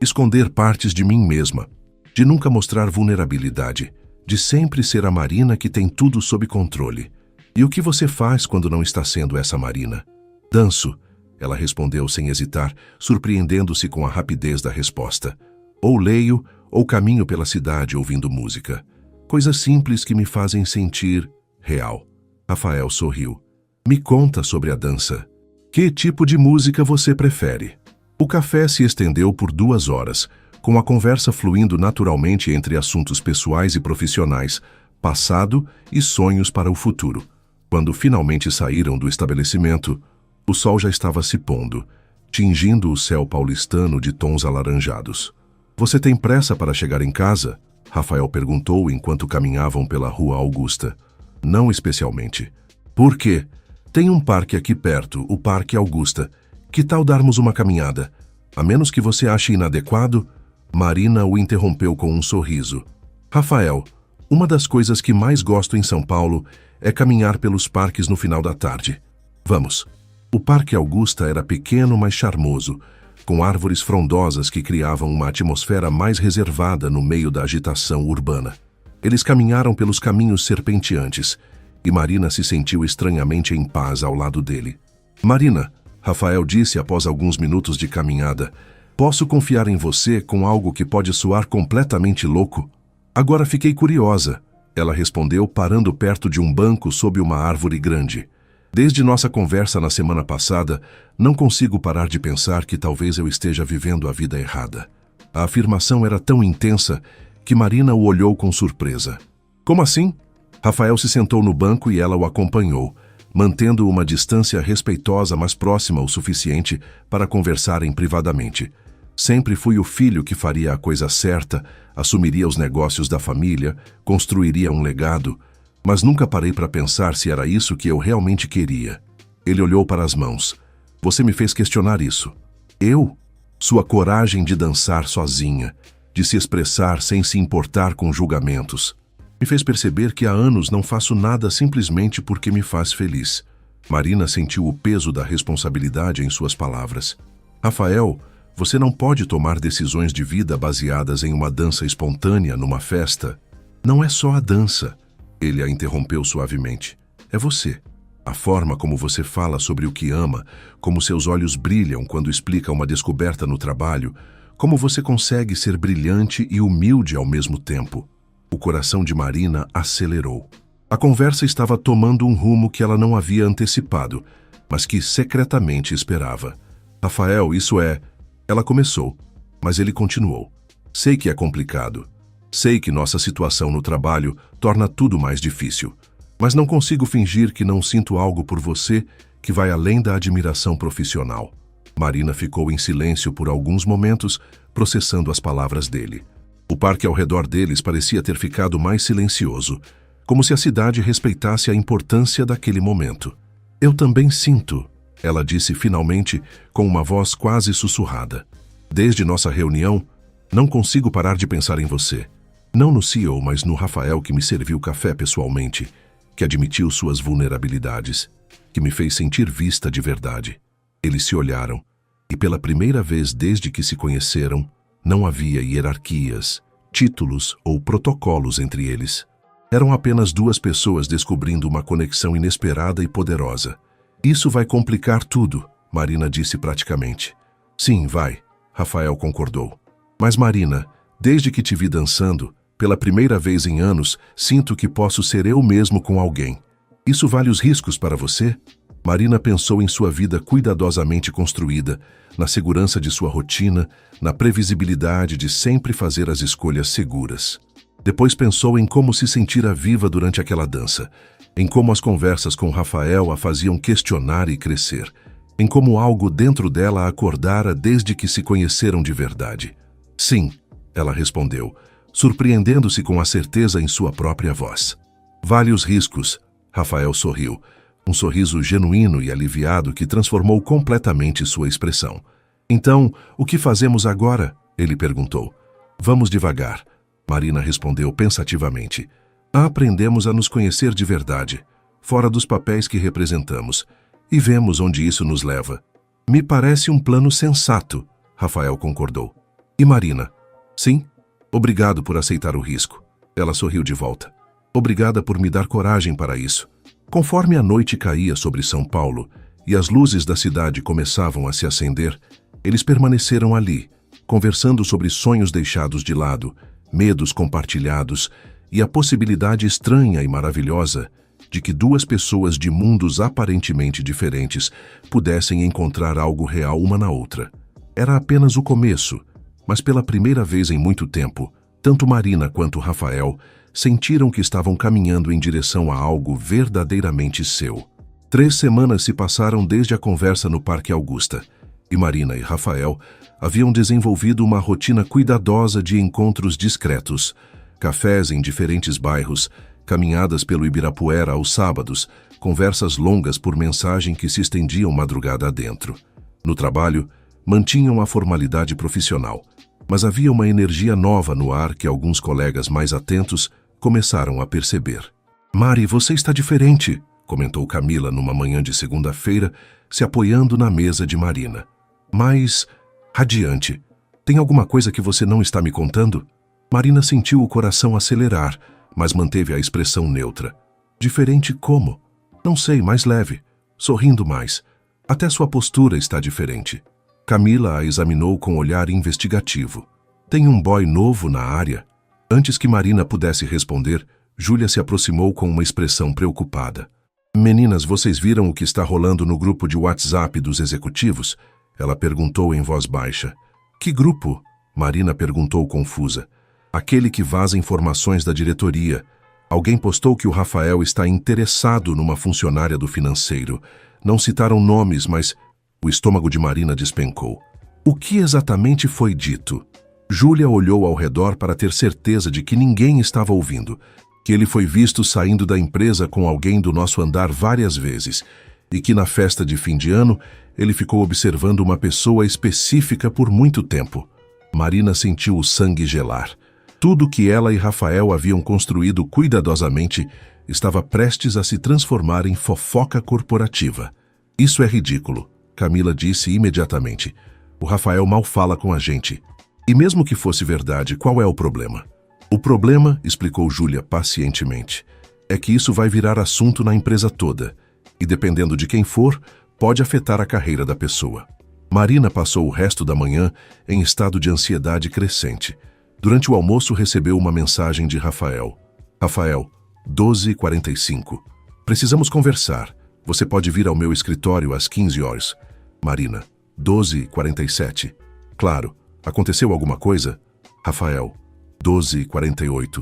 esconder partes de mim mesma, de nunca mostrar vulnerabilidade, de sempre ser a Marina que tem tudo sob controle. E o que você faz quando não está sendo essa Marina? Danço, ela respondeu sem hesitar, surpreendendo-se com a rapidez da resposta. Ou leio, ou caminho pela cidade ouvindo música. Coisas simples que me fazem sentir real. Rafael sorriu. Me conta sobre a dança. Que tipo de música você prefere? O café se estendeu por 2 horas, com a conversa fluindo naturalmente entre assuntos pessoais e profissionais, passado e sonhos para o futuro. Quando finalmente saíram do estabelecimento, o sol já estava se pondo, tingindo o céu paulistano de tons alaranjados. Você tem pressa para chegar em casa? Rafael perguntou enquanto caminhavam pela Rua Augusta. Não especialmente. Por quê? Tem um parque aqui perto, o Parque Augusta. Que tal darmos uma caminhada? A menos que você ache inadequado? Marina o interrompeu com um sorriso. Rafael, uma das coisas que mais gosto em São Paulo é caminhar pelos parques no final da tarde. Vamos. O Parque Augusta era pequeno, mas charmoso, com árvores frondosas que criavam uma atmosfera mais reservada no meio da agitação urbana. Eles caminharam pelos caminhos serpenteantes, e Marina se sentiu estranhamente em paz ao lado dele. Marina, Rafael disse após alguns minutos de caminhada, posso confiar em você com algo que pode soar completamente louco? Agora fiquei curiosa, ela respondeu parando perto de um banco sob uma árvore grande. Desde nossa conversa na semana passada, não consigo parar de pensar que talvez eu esteja vivendo a vida errada. A afirmação era tão intensa que Marina o olhou com surpresa. Como assim? Rafael se sentou no banco e ela o acompanhou, mantendo uma distância respeitosa, mas próxima o suficiente para conversarem privadamente. Sempre fui o filho que faria a coisa certa, assumiria os negócios da família, construiria um legado, mas nunca parei para pensar se era isso que eu realmente queria. Ele olhou para as mãos. Você me fez questionar isso. Eu? Sua coragem de dançar sozinha, de se expressar sem se importar com julgamentos. Me fez perceber que há anos não faço nada simplesmente porque me faz feliz. Marina sentiu o peso da responsabilidade em suas palavras. Rafael, você não pode tomar decisões de vida baseadas em uma dança espontânea numa festa. Não é só a dança. Ele a interrompeu suavemente. É você. A forma como você fala sobre o que ama, como seus olhos brilham quando explica uma descoberta no trabalho, como você consegue ser brilhante e humilde ao mesmo tempo. O coração de Marina acelerou. A conversa estava tomando um rumo que ela não havia antecipado, mas que secretamente esperava. Rafael, isso é... Ela começou, mas ele continuou. Sei que é complicado. Sei que nossa situação no trabalho torna tudo mais difícil. Mas não consigo fingir que não sinto algo por você que vai além da admiração profissional. Marina ficou em silêncio por alguns momentos, processando as palavras dele. O parque ao redor deles parecia ter ficado mais silencioso, como se a cidade respeitasse a importância daquele momento. Eu também sinto, ela disse finalmente com uma voz quase sussurrada. Desde nossa reunião, não consigo parar de pensar em você. Não no CEO, mas no Rafael que me serviu café pessoalmente, que admitiu suas vulnerabilidades, que me fez sentir vista de verdade. Eles se olharam, e pela primeira vez desde que se conheceram, não havia hierarquias, títulos ou protocolos entre eles. Eram apenas duas pessoas descobrindo uma conexão inesperada e poderosa. Isso vai complicar tudo, Marina disse praticamente. Sim, vai, Rafael concordou. Mas Marina, desde que te vi dançando, pela primeira vez em anos, sinto que posso ser eu mesmo com alguém. Isso vale os riscos para você? Marina pensou em sua vida cuidadosamente construída, na segurança de sua rotina, na previsibilidade de sempre fazer as escolhas seguras. Depois pensou em como se sentira viva durante aquela dança, em como as conversas com Rafael a faziam questionar e crescer, em como algo dentro dela acordara desde que se conheceram de verdade. Sim, ela respondeu, surpreendendo-se com a certeza em sua própria voz. Vale os riscos, Rafael sorriu, um sorriso genuíno e aliviado que transformou completamente sua expressão. Então, o que fazemos agora? Ele perguntou. Vamos devagar, Marina respondeu pensativamente. Aprendemos a nos conhecer de verdade, fora dos papéis que representamos, e vemos onde isso nos leva. Me parece um plano sensato, Rafael concordou. E Marina? Sim? Obrigado por aceitar o risco. Ela sorriu de volta. Obrigada por me dar coragem para isso. Conforme a noite caía sobre São Paulo e as luzes da cidade começavam a se acender, eles permaneceram ali, conversando sobre sonhos deixados de lado, medos compartilhados e a possibilidade estranha e maravilhosa de que duas pessoas de mundos aparentemente diferentes pudessem encontrar algo real uma na outra. Era apenas o começo, mas pela primeira vez em muito tempo, tanto Marina quanto Rafael sentiram que estavam caminhando em direção a algo verdadeiramente seu. 3 semanas se passaram desde a conversa no Parque Augusta, e Marina e Rafael haviam desenvolvido uma rotina cuidadosa de encontros discretos, cafés em diferentes bairros, caminhadas pelo Ibirapuera aos sábados, conversas longas por mensagem que se estendiam madrugada adentro. No trabalho, mantinham a formalidade profissional, mas havia uma energia nova no ar que alguns colegas mais atentos começaram a perceber. Mari, você está diferente, comentou Camila numa manhã de segunda-feira, se apoiando na mesa de Marina. Mais radiante. Tem alguma coisa que você não está me contando? Marina sentiu o coração acelerar, mas manteve a expressão neutra. Diferente como? Não sei, mais leve, sorrindo mais. Até sua postura está diferente. Camila a examinou com olhar investigativo. Tem um boy novo na área? Antes que Marina pudesse responder, Júlia se aproximou com uma expressão preocupada. Meninas, vocês viram o que está rolando no grupo de WhatsApp dos executivos? Ela perguntou em voz baixa. Que grupo? Marina perguntou confusa. Aquele que vaza informações da diretoria. Alguém postou que o Rafael está interessado numa funcionária do financeiro. Não citaram nomes, mas o estômago de Marina despencou. O que exatamente foi dito? Júlia olhou ao redor para ter certeza de que ninguém estava ouvindo, que ele foi visto saindo da empresa com alguém do nosso andar várias vezes e que na festa de fim de ano ele ficou observando uma pessoa específica por muito tempo. Marina sentiu o sangue gelar. Tudo que ela e Rafael haviam construído cuidadosamente estava prestes a se transformar em fofoca corporativa. Isso é ridículo, Camila disse imediatamente. O Rafael mal fala com a gente. E mesmo que fosse verdade, qual é o problema? O problema, explicou Júlia pacientemente, é que isso vai virar assunto na empresa toda. E dependendo de quem for, pode afetar a carreira da pessoa. Marina passou o resto da manhã em estado de ansiedade crescente. Durante o almoço recebeu uma mensagem de Rafael. Rafael, 12h45. Precisamos conversar. Você pode vir ao meu escritório às 15 horas. Marina, 12h47. Claro. Aconteceu alguma coisa? Rafael, 12h48.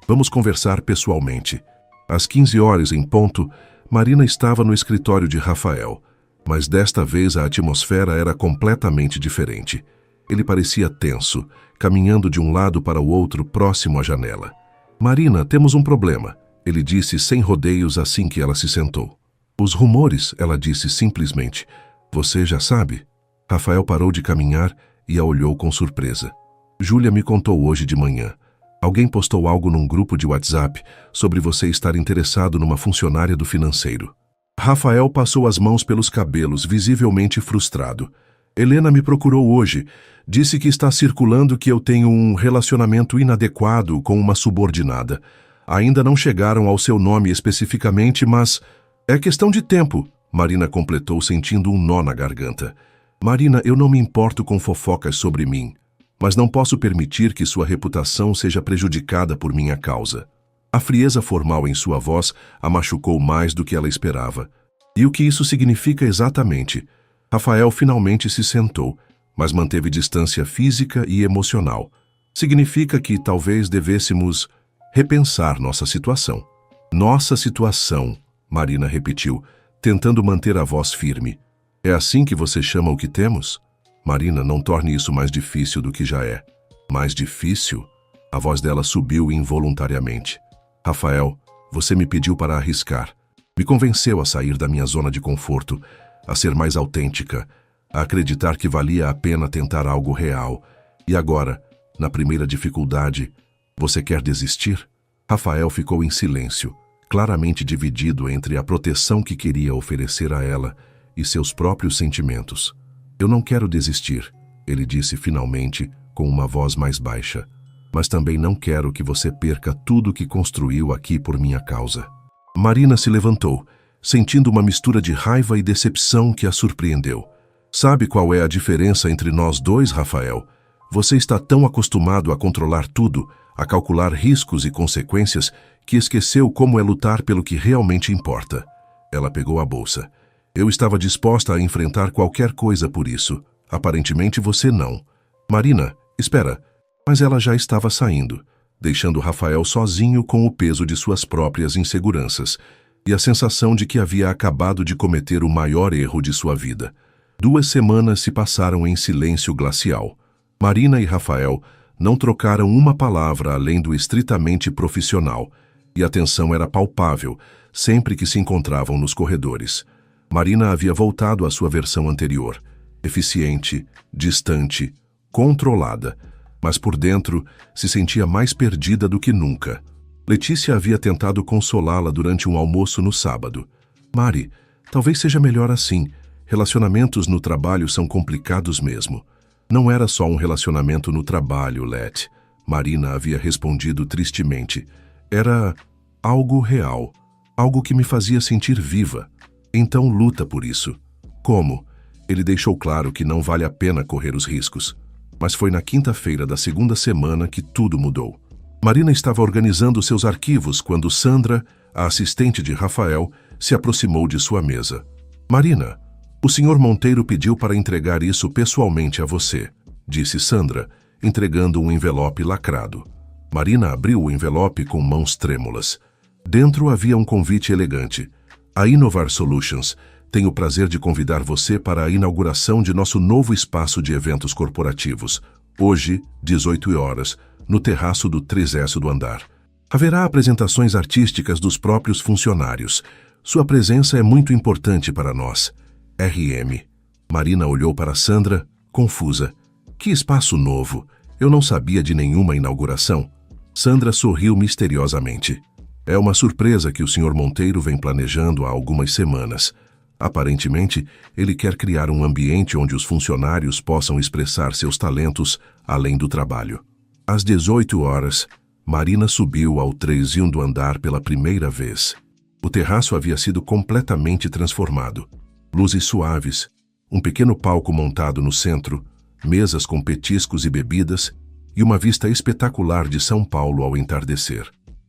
Vamos conversar pessoalmente. Às 15 horas em ponto, Marina estava no escritório de Rafael, mas desta vez a atmosfera era completamente diferente. Ele parecia tenso, caminhando de um lado para o outro próximo à janela. Marina, temos um problema, ele disse sem rodeios assim que ela se sentou. Os rumores, ela disse simplesmente. Você já sabe? Rafael parou de caminhar e a olhou com surpresa. Júlia me contou hoje de manhã. Alguém postou algo num grupo de WhatsApp sobre você estar interessado numa funcionária do financeiro. Rafael passou as mãos pelos cabelos, visivelmente frustrado. Helena me procurou hoje. Disse que está circulando que eu tenho um relacionamento inadequado com uma subordinada. Ainda não chegaram ao seu nome especificamente, mas é questão de tempo, Marina completou sentindo um nó na garganta. Marina, eu não me importo com fofocas sobre mim, mas não posso permitir que sua reputação seja prejudicada por minha causa. A frieza formal em sua voz a machucou mais do que ela esperava. E o que isso significa exatamente? Rafael finalmente se sentou, mas manteve distância física e emocional. Significa que talvez devêssemos repensar nossa situação. Nossa situação, Marina repetiu, tentando manter a voz firme. É assim que você chama o que temos? Marina, não torne isso mais difícil do que já é. Mais difícil? A voz dela subiu involuntariamente. Rafael, você me pediu para arriscar. Me convenceu a sair da minha zona de conforto, a ser mais autêntica, a acreditar que valia a pena tentar algo real. E agora, na primeira dificuldade, você quer desistir? Rafael ficou em silêncio, claramente dividido entre a proteção que queria oferecer a ela e seus próprios sentimentos. Eu não quero desistir, ele disse finalmente, com uma voz mais baixa. Mas também não quero que você perca tudo que construiu aqui por minha causa. Marina se levantou, sentindo uma mistura de raiva e decepção que a surpreendeu. Sabe qual é a diferença entre nós dois, Rafael? Você está tão acostumado a controlar tudo, a calcular riscos e consequências, que esqueceu como é lutar pelo que realmente importa. Ela pegou a bolsa. Eu estava disposta a enfrentar qualquer coisa por isso. Aparentemente você não. Marina, espera. Mas ela já estava saindo, deixando Rafael sozinho com o peso de suas próprias inseguranças e a sensação de que havia acabado de cometer o maior erro de sua vida. 2 semanas se passaram em silêncio glacial. Marina e Rafael não trocaram uma palavra além do estritamente profissional, e a tensão era palpável sempre que se encontravam nos corredores. Marina havia voltado à sua versão anterior, eficiente, distante, controlada, mas por dentro se sentia mais perdida do que nunca. Letícia havia tentado consolá-la durante um almoço no sábado. Mari, talvez seja melhor assim. Relacionamentos no trabalho são complicados mesmo. Não era só um relacionamento no trabalho, Let. Marina havia respondido tristemente. Era algo real, algo que me fazia sentir viva. Então luta por isso. Como? Ele deixou claro que não vale a pena correr os riscos. Mas foi na quinta-feira da segunda semana que tudo mudou. Marina estava organizando seus arquivos quando Sandra, a assistente de Rafael, se aproximou de sua mesa. Marina, o Sr. Monteiro pediu para entregar isso pessoalmente a você, disse Sandra, entregando um envelope lacrado. Marina abriu o envelope com mãos trêmulas. Dentro havia um convite elegante. A Inovar Solutions tem o prazer de convidar você para a inauguração de nosso novo espaço de eventos corporativos, hoje, 18 horas, no terraço do 3S do andar. Haverá apresentações artísticas dos próprios funcionários. Sua presença é muito importante para nós. RM. Marina olhou para Sandra, confusa. Que espaço novo! Eu não sabia de nenhuma inauguração. Sandra sorriu misteriosamente. É uma surpresa que o Sr. Monteiro vem planejando há algumas semanas. Aparentemente, ele quer criar um ambiente onde os funcionários possam expressar seus talentos além do trabalho. Às 18 horas, Marina subiu ao 3º do andar pela primeira vez. O terraço havia sido completamente transformado. Luzes suaves, um pequeno palco montado no centro, mesas com petiscos e bebidas e uma vista espetacular de São Paulo ao entardecer.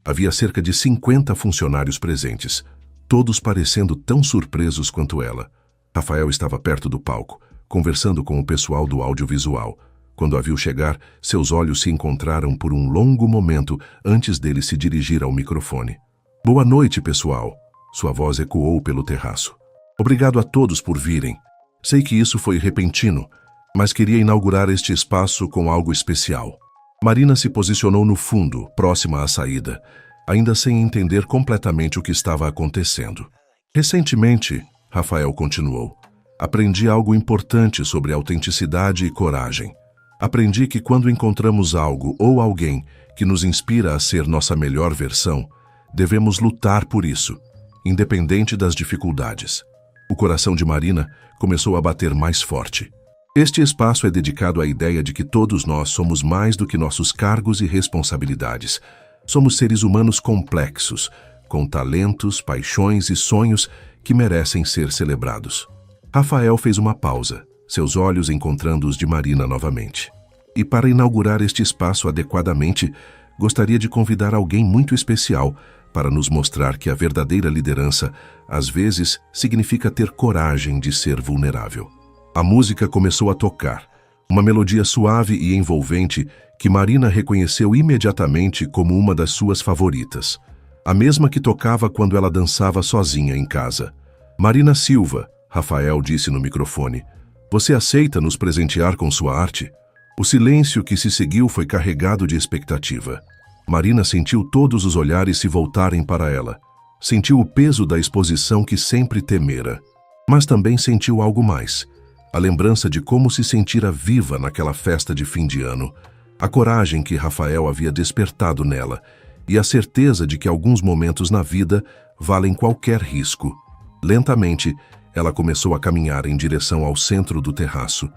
Havia cerca de 50 funcionários presentes, todos parecendo tão surpresos quanto ela. Rafael estava perto do palco, conversando com o pessoal do audiovisual. Quando a viu chegar, seus olhos se encontraram por um longo momento antes dele se dirigir ao microfone. Boa noite, pessoal. Sua voz ecoou pelo terraço. Obrigado a todos por virem. Sei que isso foi repentino, mas queria inaugurar este espaço com algo especial. Marina se posicionou no fundo, próxima à saída, ainda sem entender completamente o que estava acontecendo. Recentemente, Rafael continuou, aprendi algo importante sobre autenticidade e coragem. Aprendi que quando encontramos algo ou alguém que nos inspira a ser nossa melhor versão, devemos lutar por isso, independente das dificuldades. O coração de Marina começou a bater mais forte. Este espaço é dedicado à ideia de que todos nós somos mais do que nossos cargos e responsabilidades. Somos seres humanos complexos, com talentos, paixões e sonhos que merecem ser celebrados. Rafael fez uma pausa, seus olhos encontrando os de Marina novamente. E para inaugurar este espaço adequadamente, gostaria de convidar alguém muito especial para nos mostrar que a verdadeira liderança, às vezes, significa ter coragem de ser vulnerável. A música começou a tocar, uma melodia suave e envolvente que Marina reconheceu imediatamente como uma das suas favoritas. A mesma que tocava quando ela dançava sozinha em casa. Marina Silva, Rafael disse no microfone, você aceita nos presentear com sua arte? O silêncio que se seguiu foi carregado de expectativa. Marina sentiu todos os olhares se voltarem para ela. Sentiu o peso da exposição que sempre temera. Mas também sentiu algo mais. A lembrança de como se sentira viva naquela festa de fim de ano. A coragem que Rafael havia despertado nela. E a certeza de que alguns momentos na vida valem qualquer risco. Lentamente, ela começou a caminhar em direção ao centro do terraço.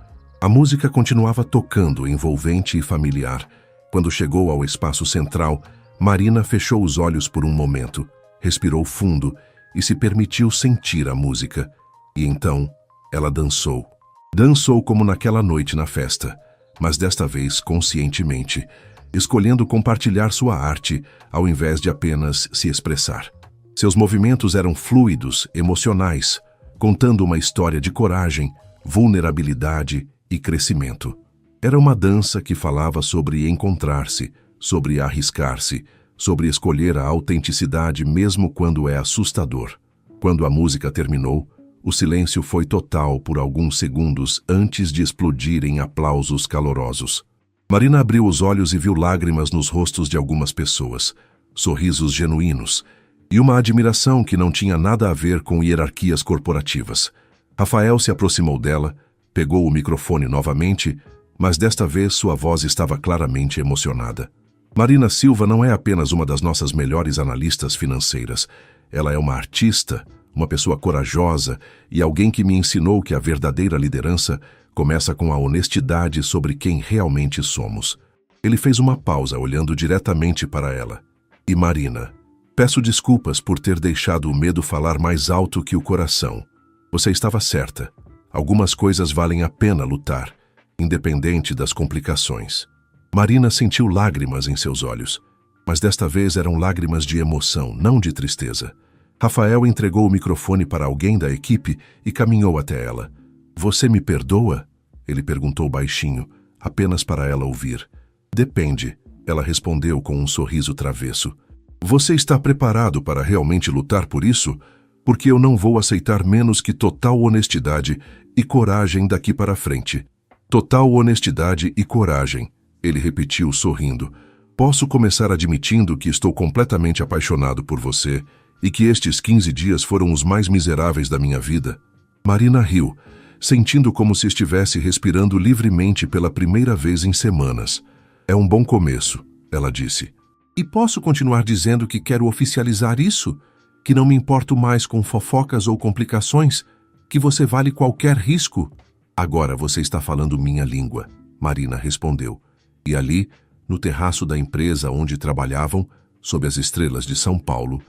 A música continuava tocando, envolvente e familiar. Quando chegou ao espaço central, Marina fechou os olhos por um momento, respirou fundo e se permitiu sentir a música. E então, ela dançou. Dançou como naquela noite na festa, mas desta vez conscientemente, escolhendo compartilhar sua arte ao invés de apenas se expressar. Seus movimentos eram fluidos, emocionais, contando uma história de coragem, vulnerabilidade e crescimento. Era uma dança que falava sobre encontrar-se, sobre arriscar-se, sobre escolher a autenticidade mesmo quando é assustador. Quando a música terminou, o silêncio foi total por alguns segundos antes de explodir em aplausos calorosos. Marina abriu os olhos e viu lágrimas nos rostos de algumas pessoas, sorrisos genuínos, e uma admiração que não tinha nada a ver com hierarquias corporativas. Rafael se aproximou dela, pegou o microfone novamente, mas desta vez sua voz estava claramente emocionada. Marina Silva não é apenas uma das nossas melhores analistas financeiras. Ela é uma artista, uma pessoa corajosa e alguém que me ensinou que a verdadeira liderança começa com a honestidade sobre quem realmente somos. Ele fez uma pausa olhando diretamente para ela. E Marina, peço desculpas por ter deixado o medo falar mais alto que o coração. Você estava certa. Algumas coisas valem a pena lutar, independente das complicações. Marina sentiu lágrimas em seus olhos, mas desta vez eram lágrimas de emoção, não de tristeza. Rafael entregou o microfone para alguém da equipe e caminhou até ela. Você me perdoa? Ele perguntou baixinho, apenas para ela ouvir. Depende, ela respondeu com um sorriso travesso. Você está preparado para realmente lutar por isso? Porque eu não vou aceitar menos que total honestidade e coragem daqui para frente. Total honestidade e coragem, ele repetiu sorrindo. Posso começar admitindo que estou completamente apaixonado por você e que estes 15 dias foram os mais miseráveis da minha vida. Marina riu, sentindo como se estivesse respirando livremente pela primeira vez em semanas. É um bom começo, ela disse. E posso continuar dizendo que quero oficializar isso? Que não me importo mais com fofocas ou complicações? Que você vale qualquer risco? Agora você está falando minha língua, Marina respondeu. E ali, no terraço da empresa onde trabalhavam, sob as estrelas de São Paulo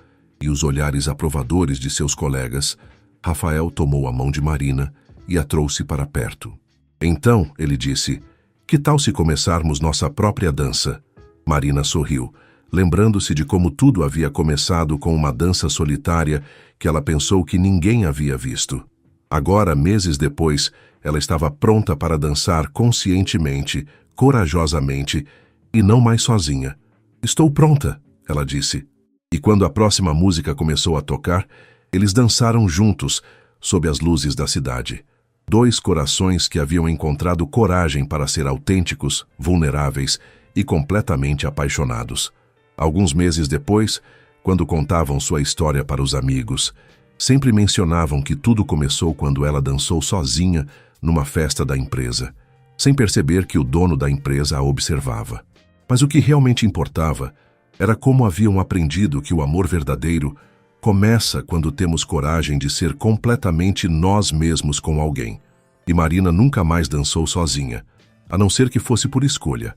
e os olhares aprovadores de seus colegas, Rafael tomou a mão de Marina e a trouxe para perto. Então, ele disse, que tal se começarmos nossa própria dança? Marina sorriu, lembrando-se de como tudo havia começado com uma dança solitária que ela pensou que ninguém havia visto. Agora, meses depois, ela estava pronta para dançar conscientemente, corajosamente e não mais sozinha. "Estou pronta", ela disse. E quando a próxima música começou a tocar, eles dançaram juntos, sob as luzes da cidade. Dois corações que haviam encontrado coragem para ser autênticos, vulneráveis e completamente apaixonados. Alguns meses depois, quando contavam sua história para os amigos, sempre mencionavam que tudo começou quando ela dançou sozinha numa festa da empresa, sem perceber que o dono da empresa a observava. Mas o que realmente importava era como haviam aprendido que o amor verdadeiro começa quando temos coragem de ser completamente nós mesmos com alguém. E Marina nunca mais dançou sozinha, a não ser que fosse por escolha.